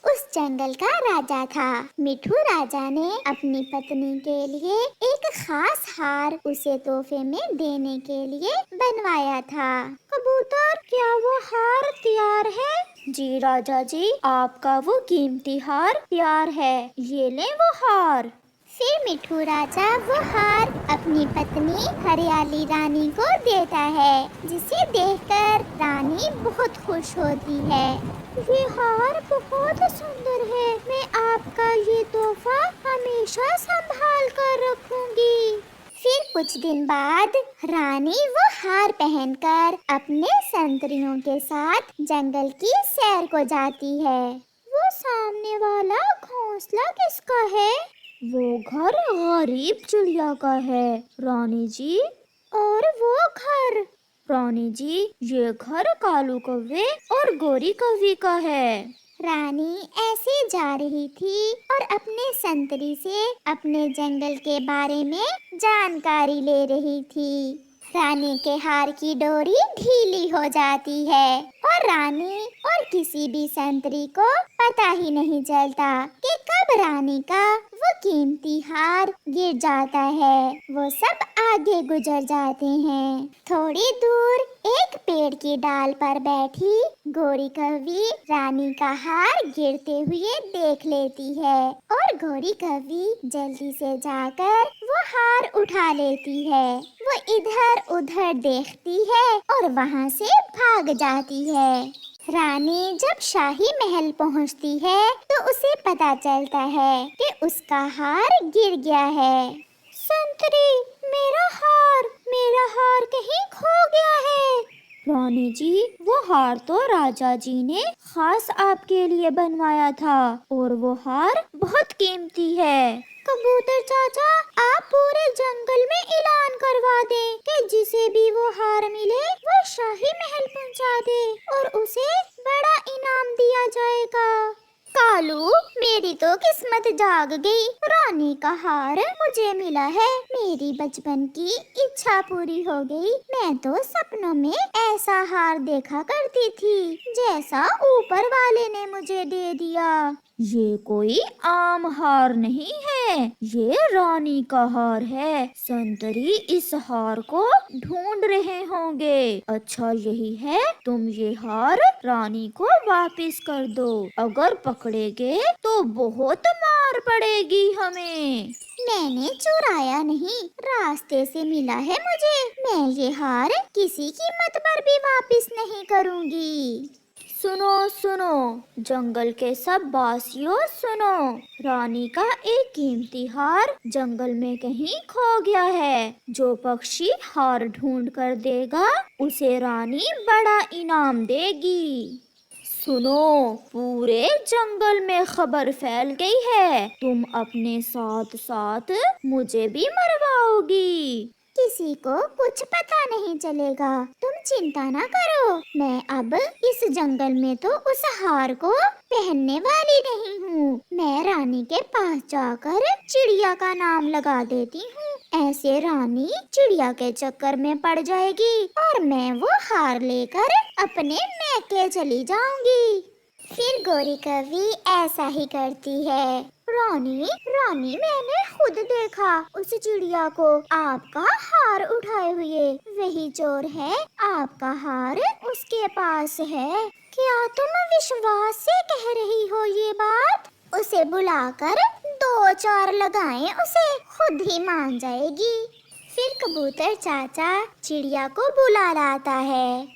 उस जंगल का राजा था। मिठू राजा ने अपनी पत्नी के लिए एक खास हार उसे तोहफे में देने के लिए बनवाया था। कबूतर, क्या वो हार तैयार है? जी राजा जी, आपका वो कीमती हार तैयार है, ये लें वो हार। फिर मिठू राजा वो हार अपनी पत्नी हरियाली रानी को देता है, जिसे देखकर रानी बहुत खुश होती है। ये हार बहुत सुंदर है, मैं आपका ये तोहफा हमेशा संभाल कर रखूंगी। फिर कुछ दिन बाद रानी वो हार पहनकर अपने संतरियों के साथ जंगल की सैर को जाती है। वो सामने वाला घोंसला किसका है? वो घर गरीब चिड़िया का है रानी जी। और वो घर? रानी जी, ये घर कालू कौवे और गोरी कौवी का है। रानी ऐसे जा रही थी और अपने संतरी से अपने जंगल के बारे में जानकारी ले रही थी। रानी के हार की डोरी ढीली हो जाती है और रानी और किसी भी संतरी को पता ही नहीं चलता कि कब रानी का वो कीमती हार गिर जाता है। वो सब आगे गुजर जाते हैं। थोड़ी दूर एक पेड़ की डाल पर बैठी गोरी कौवी रानी का हार गिरते हुए देख लेती है और गोरी कौवी जल्दी से जाकर वो हार उठा लेती है। वो इधर उधर देखती है और वहाँ से भाग जाती है। रानी जब शाही महल पहुँचती है तो उसे पता चलता है कि उसका हार गिर गया है। संतरी, मेरा हार कहीं खो गया है। रानी जी, वो हार तो राजा जी ने खास आपके लिए बनवाया था और वो हार बहुत कीमती है। कबूतर चाचा, आप पूरे जंगल में ऐलान करवा दें कि जिसे भी वो हार मिले वो शाही महल पहुंचा दे और उसे बड़ा इनाम दिया जाएगा। कालू, मेरी तो किस्मत जाग गई, रानी का हार मुझे मिला है। मेरी बचपन की इच्छा पूरी हो गई। मैं तो सपनों में ऐसा हार देखा करती थी जैसा ऊपर वाले ने मुझे दे दिया। ये कोई आम हार नहीं है, ये रानी का हार है। संतरी इस हार को ढूंढ रहे होंगे। अच्छा यही है, तुम ये हार रानी को वापस कर दो। अगर पकड़े गए तो बहुत मार पड़ेगी हमें। मैंने चुराया नहीं, रास्ते से मिला है मुझे। मैं ये हार किसी कीमत पर भी वापस नहीं करूँगी। सुनो सुनो, जंगल के सब वासियों सुनो, रानी का एक कीमती हार जंगल में कहीं खो गया है। जो पक्षी हार ढूंढ कर देगा उसे रानी बड़ा इनाम देगी। सुनो, पूरे जंगल में खबर फैल गई है, तुम अपने साथ साथ मुझे भी मरवाओगी। किसी को कुछ पता नहीं चलेगा, तुम चिंता ना करो। मैं अब इस जंगल में तो उस हार को पहनने वाली नहीं हूँ। मैं रानी के पास जाकर चिड़िया का नाम लगा देती हूँ। ऐसे रानी चिड़िया के चक्कर में पड़ जाएगी और मैं वो हार लेकर अपने मैके चली जाऊंगी। फिर गोरी कौवी ऐसा ही करती है। रानी रानी, मैंने खुद देखा उस चिड़िया को आपका हार उठाए हुए। वही चोर है, आपका हार उसके पास है। क्या तुम विश्वास से कह रही हो ये बात? उसे बुलाकर दो चार लगाएं, उसे खुद ही मान जाएगी। फिर कबूतर चाचा चिड़िया को बुला लाता है।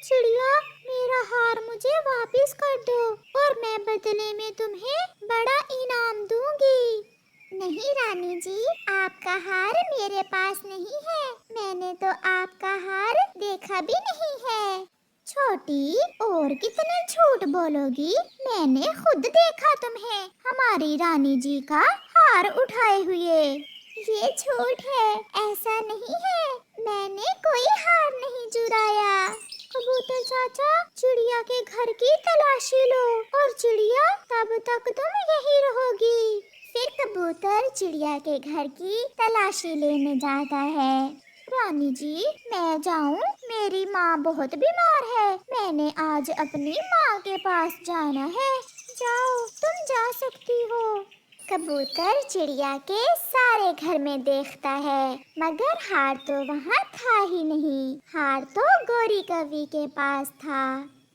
चिड़िया, मेरा हार मुझे वापस कर दो और मैं बदले में तुम्हें बड़ा इनाम दूंगी। नहीं रानी जी, आपका हार मेरे पास नहीं है। मैंने तो आपका हार देखा भी नहीं है। छोटी, और कितने झूठ बोलोगी? मैंने खुद देखा तुम्हें हमारी रानी जी का हार उठाए हुए। ये झूठ है, ऐसा नहीं है। मैंने कोई हार नहीं चुराया। कबूतर चाचा, चिड़िया के घर की तलाशी लो और चिड़िया तब तक तुम यही रहोगी। फिर कबूतर चिड़िया के घर की तलाशी लेने जाता है। रानी जी, मैं जाऊं? मेरी माँ बहुत बीमार है। मैंने आज अपनी माँ के पास जाना है। जाओ। कबूतर चिड़िया के सारे घर में देखता है, मगर हार तो वहाँ था ही नहीं। हार तो गोरी कवि के पास था।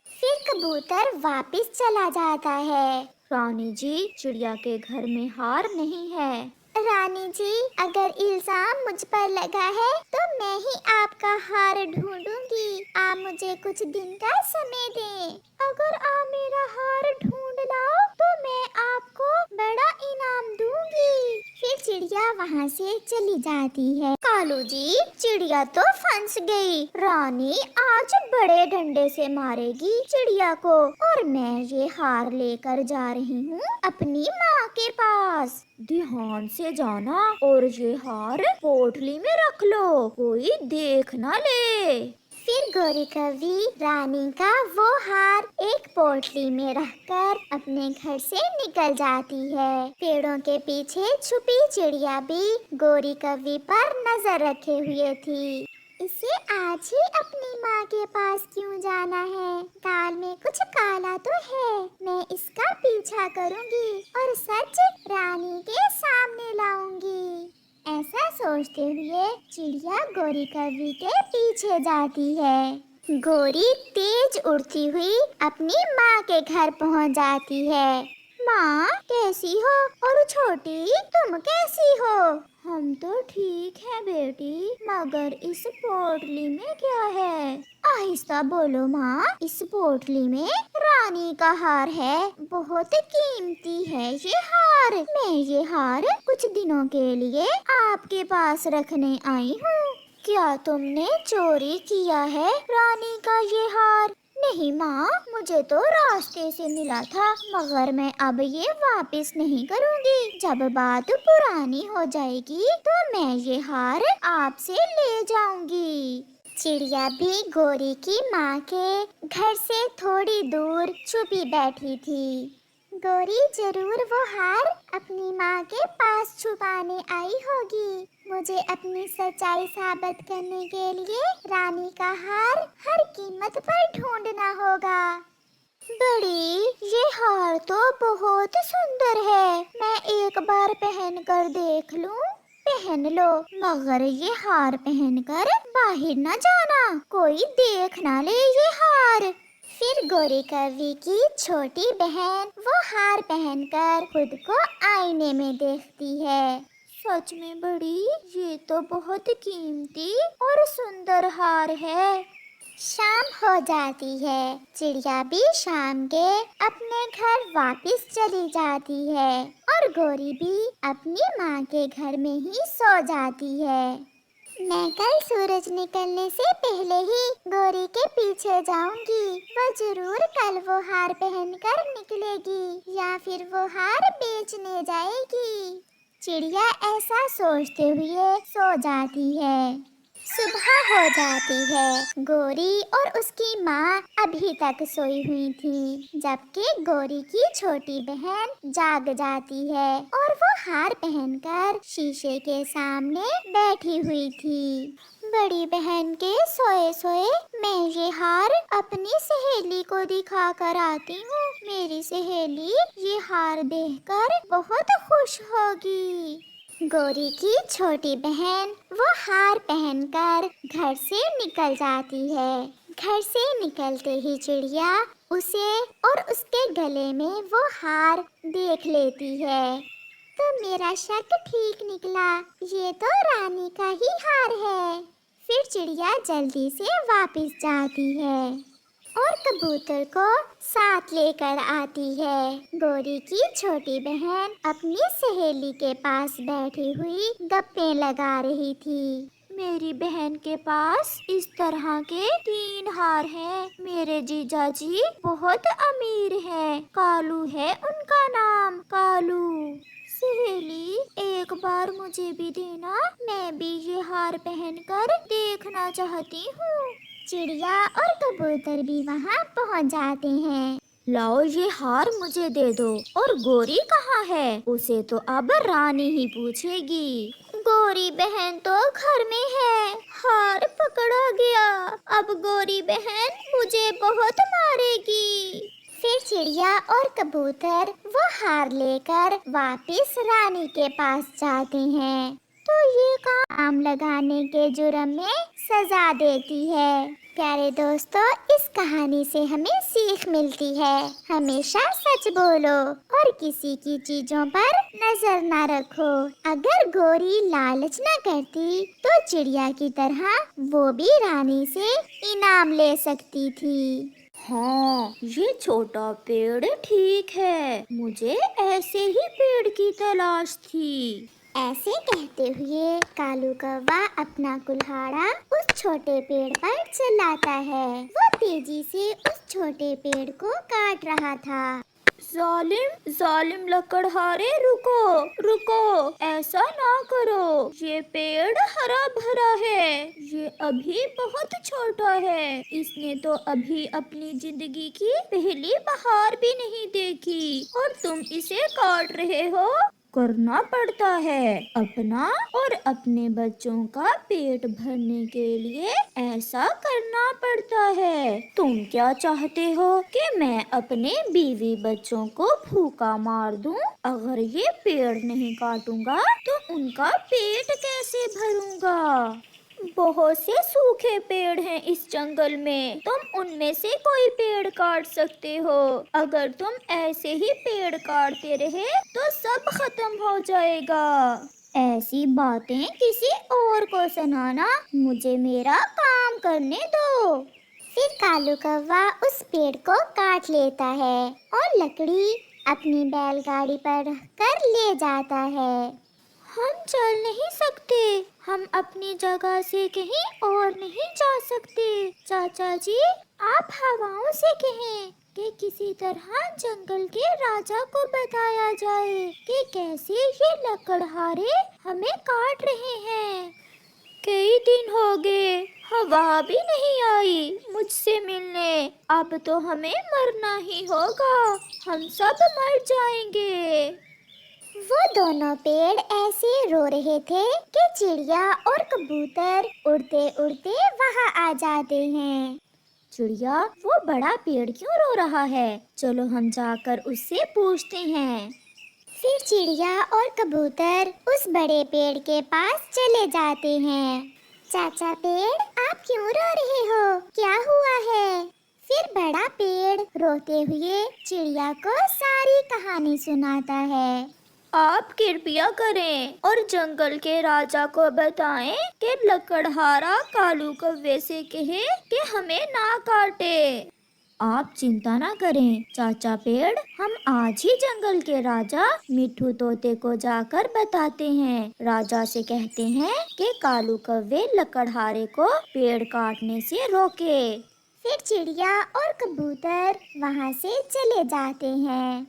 फिर कबूतर वापस चला जाता है। रानी जी, चिड़िया के घर में हार नहीं है। रानी जी, अगर इल्जाम मुझ पर लगा है तो मैं ही आपका हार ढूंढूंगी। आप मुझे कुछ दिन का समय दें। अगर आप मेरा हार ढूंढ लाओ तो मैं आपको बड़ा इनाम दूंगी। फिर चिड़िया वहाँ से चली जाती है। कालू जी, चिड़िया तो फंस गई। रानी आज बड़े डंडे से मारेगी चिड़िया को, और मैं ये हार लेकर जा रही हूँ अपनी माँ के पास। ध्यान से जाना और ये हार पोटली में रख लो, कोई देख ना ले। फिर गोरी कवि रानी का वो हार एक पोटली में रखकर अपने घर से निकल जाती है। पेड़ों के पीछे छुपी चिड़िया भी गोरी कवि पर नजर रखे हुए थी। इसे आज ही अपनी माँ के पास क्यों जाना है? दाल में कुछ काला तो है। मैं इसका पीछा करूँगी और सच रानी के सामने लाऊंगी। ऐसा सोचते हुए चिड़िया गोरी कवि के पीछे जाती है। गोरी तेज उड़ती हुई अपनी माँ के घर पहुँच जाती है। माँ कैसी हो? और छोटी तुम कैसी हो? हम तो ठीक है बेटी, मगर इस पोटली में क्या है? आहिस्ता बोलो माँ। इस पोटली में रानी का हार है। बहुत कीमती है ये हार। मैं ये हार कुछ दिनों के लिए आपके पास रखने आई हूँ। क्या तुमने चोरी किया है रानी का ये हार? नहीं माँ, मुझे तो रास्ते से मिला था, मगर मैं अब ये वापस नहीं करूँगी। जब बात पुरानी हो जाएगी तो मैं ये हार आपसे ले जाऊंगी। चिड़िया भी गोरी की माँ के घर से थोड़ी दूर छुपी बैठी थी। गोरी जरूर वो हार अपनी माँ के पास छुपाने आई होगी। मुझे अपनी सच्चाई साबित करने के लिए रानी का हार हर कीमत पर ढूंढना होगा। बड़ी, ये हार तो बहुत सुंदर है। मैं एक बार पहन कर देख लूं? पहन लो, मगर ये हार पहनकर बाहर न जाना, कोई देख ना ले ये हार। फिर गोरी कवि की छोटी बहन वो हार पहनकर खुद को आईने में देखती है। सच में बड़ी, ये तो बहुत कीमती और सुंदर हार है। शाम हो जाती है। चिड़िया भी शाम के अपने घर वापस चली जाती है और गोरी भी अपनी माँ के घर में ही सो जाती है। मैं कल सूरज निकलने से पहले ही गोरी के पीछे जाऊंगी। वो जरूर कल वो हार पहनकर निकलेगी या फिर वो हार बेचने जाएगी। चिड़िया ऐसा सोचते हुए सो जाती है। सुबह हो जाती है। गोरी और उसकी माँ अभी तक सोई हुई थी, जबकि गोरी की छोटी बहन जाग जाती है और वो हार पहनकर शीशे के सामने बैठी हुई थी। बड़ी बहन के सोए सोए मैं ये हार अपनी सहेली को दिखा कर आती हूँ। मेरी सहेली ये हार देखकर बहुत खुश होगी। गोरी की छोटी बहन वो हार पहनकर घर से निकल जाती है। घर से निकलते ही चिड़िया उसे और उसके गले में वो हार देख लेती है। तो मेरा शक ठीक निकला, ये तो रानी का ही हार है। फिर चिड़िया जल्दी से वापस जाती है और कबूतर को साथ लेकर आती है। गोरी की छोटी बहन अपनी सहेली के पास बैठी हुई गप्पे लगा रही थी। मेरी बहन के पास इस तरह के 3 हार हैं। मेरे जीजा जी बहुत अमीर हैं। कालू है उनका नाम, कालू। सहेली, एक बार मुझे भी देना, मैं भी ये हार पहनकर देखना चाहती हूँ। चिड़िया और कबूतर भी वहाँ पहुँच जाते हैं। लाओ ये हार मुझे दे दो। और गोरी कहाँ है? उसे तो अब रानी ही पूछेगी। गोरी बहन तो घर में है। हार पकड़ा गया। अब गोरी बहन मुझे बहुत मारेगी। फिर चिड़िया और कबूतर वो हार लेकर वापस रानी के पास जाते हैं, तो ये काम लगाने के जुर्म में सजा देती है। प्यारे दोस्तों, इस कहानी से हमें सीख मिलती है, हमेशा सच बोलो और किसी की चीजों पर नजर न रखो। अगर गोरी लालच न करती तो चिड़िया की तरह वो भी रानी से इनाम ले सकती थी। हाँ, ये छोटा पेड़ ठीक है, मुझे ऐसे ही पेड़ की तलाश थी। ऐसे कहते हुए कालू कौवा अपना कुल्हाड़ा उस छोटे पेड़ पर चलाता है। वो तेजी से उस छोटे पेड़ को काट रहा था। जालिम जालिम लकड़हारे, रुको रुको, ऐसा ना करो। ये पेड़ हरा भरा है, ये अभी बहुत छोटा है। इसने तो अभी अपनी जिंदगी की पहली बहार भी नहीं देखी और तुम इसे काट रहे हो। करना पड़ता है, अपना और अपने बच्चों का पेट भरने के लिए ऐसा करना पड़ता है। तुम क्या चाहते हो कि मैं अपने बीवी बच्चों को भूखा मार दूं? अगर ये पेड़ नहीं काटूंगा तो उनका पेट कैसे भरूंगा? बहुत से सूखे पेड़ हैं इस जंगल में, तुम उनमें से कोई पेड़ काट सकते हो। अगर तुम ऐसे ही पेड़ काटते रहे तो सब खत्म हो जाएगा। ऐसी बातें किसी और को सुनाना, मुझे मेरा काम करने दो। फिर कालू कौवा उस पेड़ को काट लेता है और लकड़ी अपनी बैलगाड़ी पर कर ले जाता है। हम चल नहीं सकते, हम अपनी जगह से कहीं और नहीं जा सकते। चाचा जी, आप हवाओं से कहें कि किसी तरह जंगल के राजा को बताया जाए कि कैसे ये लकड़हारे हमें काट रहे हैं। कई दिन हो गए, हवा भी नहीं आई मुझसे मिलने। अब तो हमें मरना ही होगा, हम सब मर जाएंगे। वो दोनों पेड़ ऐसे रो रहे थे कि चिड़िया और कबूतर उड़ते उड़ते वहाँ आ जाते हैं। चिड़िया, वो बड़ा पेड़ क्यों रो रहा है? चलो हम जाकर उससे पूछते हैं। फिर चिड़िया और कबूतर उस बड़े पेड़ के पास चले जाते हैं। चाचा पेड़, आप क्यों रो रहे हो? क्या हुआ है? फिर बड़ा पेड़ रोते हुए चिड़िया को सारी कहानी सुनाता है। आप कृपया करें और जंगल के राजा को बताएं कि लकड़हारा कालू कौवे से कहे कि हमें ना काटे। आप चिंता ना करें चाचा पेड़, हम आज ही जंगल के राजा मिट्ठू तोते को जाकर बताते हैं। राजा से कहते हैं कि कालू कौवे लकड़हारे को पेड़ काटने से रोके। फिर चिड़िया और कबूतर वहाँ से चले जाते हैं।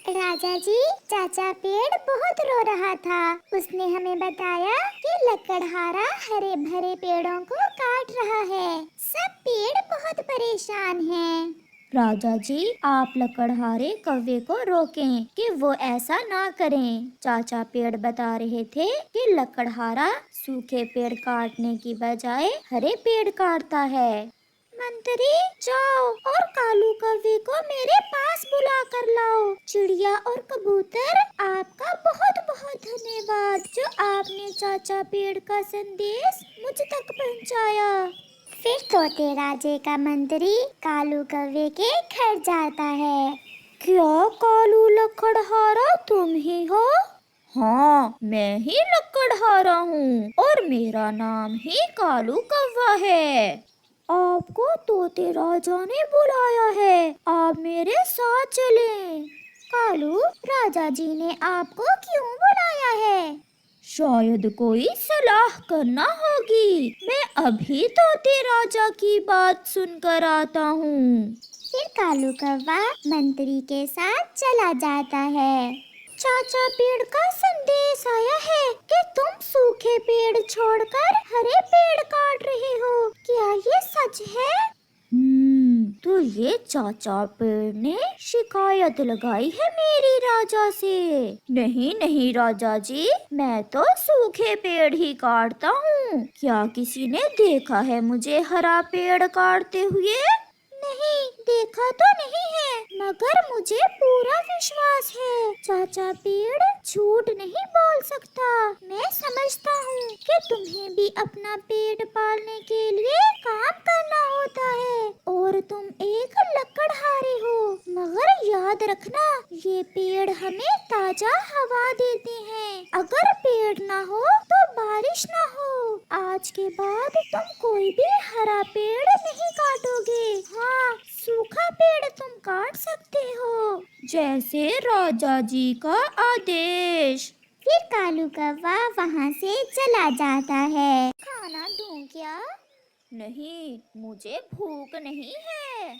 राजा जी, चाचा पेड़ बहुत रो रहा था। उसने हमें बताया कि लकड़हारा हरे भरे पेड़ों को काट रहा है। सब पेड़ बहुत परेशान हैं। राजा जी, आप लकड़हारे कौवे को रोकें कि वो ऐसा ना करें। चाचा पेड़ बता रहे थे कि लकड़हारा सूखे पेड़ काटने की बजाय हरे पेड़ काटता है। मंत्री, जाओ और कालू कौवे को मेरे पास बुला कर लाओ। चिड़िया और कबूतर, आपका बहुत बहुत धन्यवाद जो आपने चाचा पेड़ का संदेश मुझ तक पहुंचाया। फिर तोते राजे का मंत्री कालू कौवे के घर जाता है। क्या कालू लकड़हारा तुम ही हो? हाँ, मैं ही लकड़हारा हूँ और मेरा नाम ही कालू कौवा है। आपको तोते राजा ने बुलाया है, आप मेरे साथ चलें। कालू, राजा जी ने आपको क्यों बुलाया है? शायद कोई सलाह करना होगी। मैं अभी तोते राजा की बात सुनकर आता हूँ। फिर कालू कौवा मंत्री के साथ चला जाता है। चाचा पेड़ का संदेश आया है कि तुम सूखे पेड़ छोड़कर हरे पेड़ काट रहे हो। क्या ये सच है? तो ये चाचा पेड़ ने शिकायत लगाई है मेरी राजा से। नहीं नहीं राजा जी, मैं तो सूखे पेड़ ही काटता हूँ। क्या किसी ने देखा है मुझे हरा पेड़ काटते हुए? नहीं, देखा तो नहीं है, मगर मुझे पूरा विश्वास है चाचा पेड़ झूठ नहीं बोल सकता। मैं समझता हूँ कि तुम्हें भी अपना पेट पालने के लिए काम करना होता है और तुम एक लकड़हारे हो, मगर याद रखना ये पेड़ हमें ताजा हवा देते हैं। अगर पेड़ ना हो तो बारिश ना हो। आज के बाद तुम कोई भी हरा पेड़ नहीं काटोगे। हाँ, सूखा पेड़ तुम काट सकते हो, जैसे राजा जी का आदेश। फिर कालू कौवा वहाँ से चला जाता है। खाना दूं क्या? नहीं, मुझे भूख नहीं है।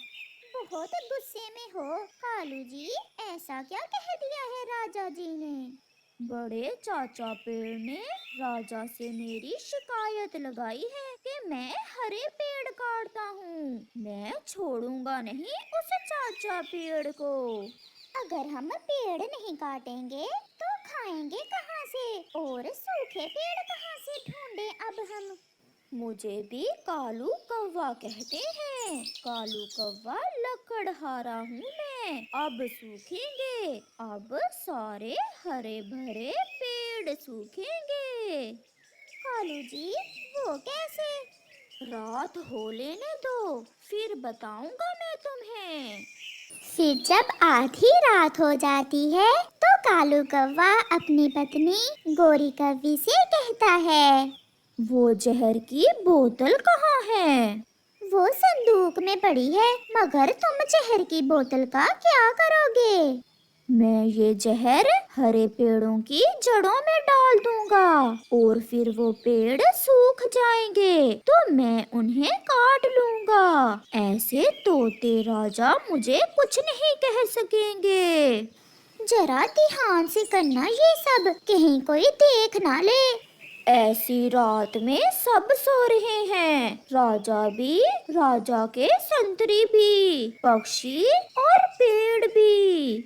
बहुत गुस्से में हो कालू जी, ऐसा क्या कह दिया है राजा जी ने? बड़े चाचा पेड़ ने राजा से मेरी शिकायत लगाई है कि मैं हरे पेड़ काटता हूँ। मैं छोड़ूंगा नहीं उस चाचा पेड़ को। अगर हम पेड़ नहीं काटेंगे तो खाएंगे कहाँ से, और सूखे पेड़ कहाँ से ढूंढें अब हम? मुझे भी कालू कौवा कहते हैं। कालू कौवा लकड़हारा हूँ मैं। अब सूखेंगे, अब सारे हरे भरे पेड़ सूखेंगे। कालू जी, वो कैसे? रात हो लेने दो, फिर बताऊंगा मैं तुम्हें। फिर जब आधी रात हो जाती है तो कालू कौवा अपनी पत्नी गोरी कौवी से कहता है, वो जहर की बोतल कहाँ है? वो संदूक में पड़ी है, मगर तुम जहर की बोतल का क्या करोगे? मैं ये जहर हरे पेड़ों की जड़ों में डाल दूंगा और फिर वो पेड़ सूख जाएंगे तो मैं उन्हें काट लूंगा। ऐसे तोते राजा मुझे कुछ नहीं कह सकेंगे। जरा ध्यान से करना ये सब, कहीं कोई देख ना ले। ऐसी रात में सब सो रहे हैं, राजा भी, राजा के संतरी भी, पक्षी और पेड़ भी।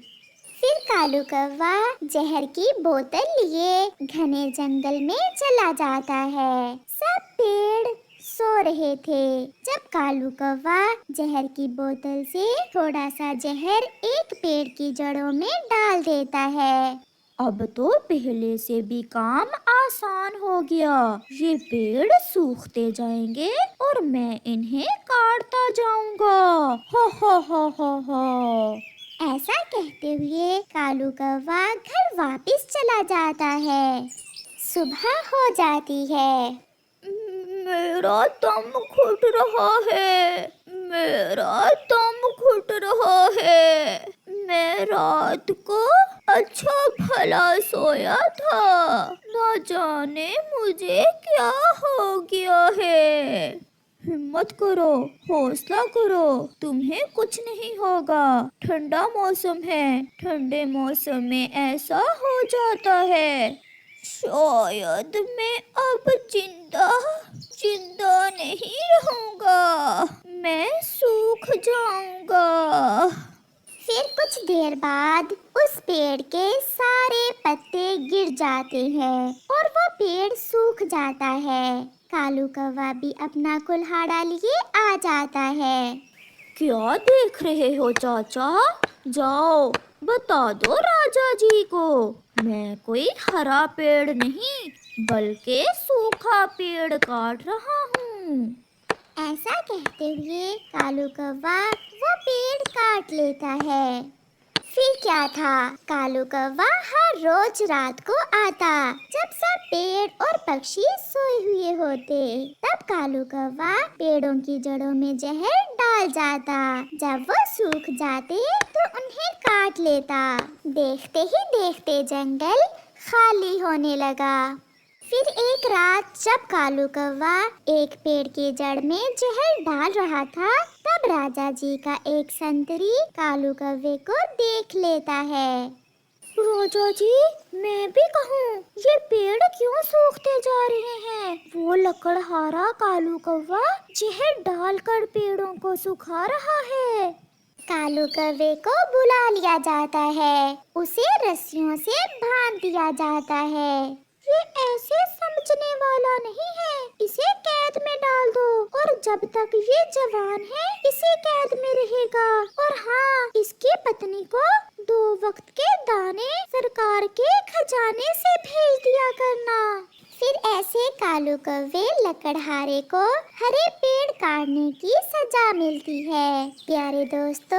फिर कालू कौवा जहर की बोतल लिए घने जंगल में चला जाता है। सब पेड़ सो रहे थे जब कालू कौवा जहर की बोतल से थोड़ा सा जहर एक पेड़ की जड़ों में डाल देता है। अब तो पहले से भी काम आसान हो गया। ये पेड़ सूखते जाएंगे और मैं इन्हें काटता जाऊंगा। हा हा हा हा हा। ऐसा कहते हुए कालू कौवा घर वापस चला जाता है। सुबह हो जाती है। मेरा दम घुट रहा है, मेरा दम घुट रहा है। मैं रात को अच्छा भला सोया था, न जाने मुझे क्या हो गया है। हिम्मत करो, हौसला करो, तुम्हें कुछ नहीं होगा। ठंडा मौसम है, ठंडे मौसम में ऐसा हो जाता है। शायद मैं अब जिंदा जिंदा नहीं रहूंगा, मैं सूख जाऊंगा। फिर कुछ देर बाद उस पेड़ के सारे पत्ते गिर जाते हैं और वो पेड़ सूख जाता है। कालू कौवा भी अपना कुल्हाड़ा लिए आ जाता है। क्या देख रहे हो चाचा? जाओ बता दो राजा जी को, मैं कोई हरा पेड़ नहीं बल्कि सूखा पेड़ काट रहा हूँ। ऐसा कहते हुए कालू कौवा वो पेड़ काट लेता है। फिर क्या था, कालू कौवा हर रोज रात को आता जब सब पेड़ और पक्षी सोए हुए होते। तब कालू कौवा पेड़ों की जड़ों में जहर डाल जाता। जब वो सूख जाते तो उन्हें काट लेता। देखते ही देखते जंगल खाली होने लगा। फिर एक रात जब कालू कौवा एक पेड़ की जड़ में जहर डाल रहा था, तब राजा जी का एक संतरी कालू कौवे को देख लेता है। राजा जी, मैं भी कहूँ, ये पेड़ क्यों सूखते जा रहे हैं? वो लकड़हारा कालू कौवा जहर डालकर पेड़ों को सुखा रहा है। कालू कौवे को बुला लिया जाता है, उसे रस्सियों से बांध दिया जाता है। ये ऐसे समझने वाला नहीं है, इसे कैद में डाल दो और जब तक ये जवान है इसे कैद में रहेगा। और हाँ, इसकी पत्नी को 2 वक्त के दाने सरकार के खजाने से भेज दिया करना। फिर ऐसे कालू कौवे लकड़हारे को हरे पेड़ काटने की सजा मिलती है। प्यारे दोस्तों,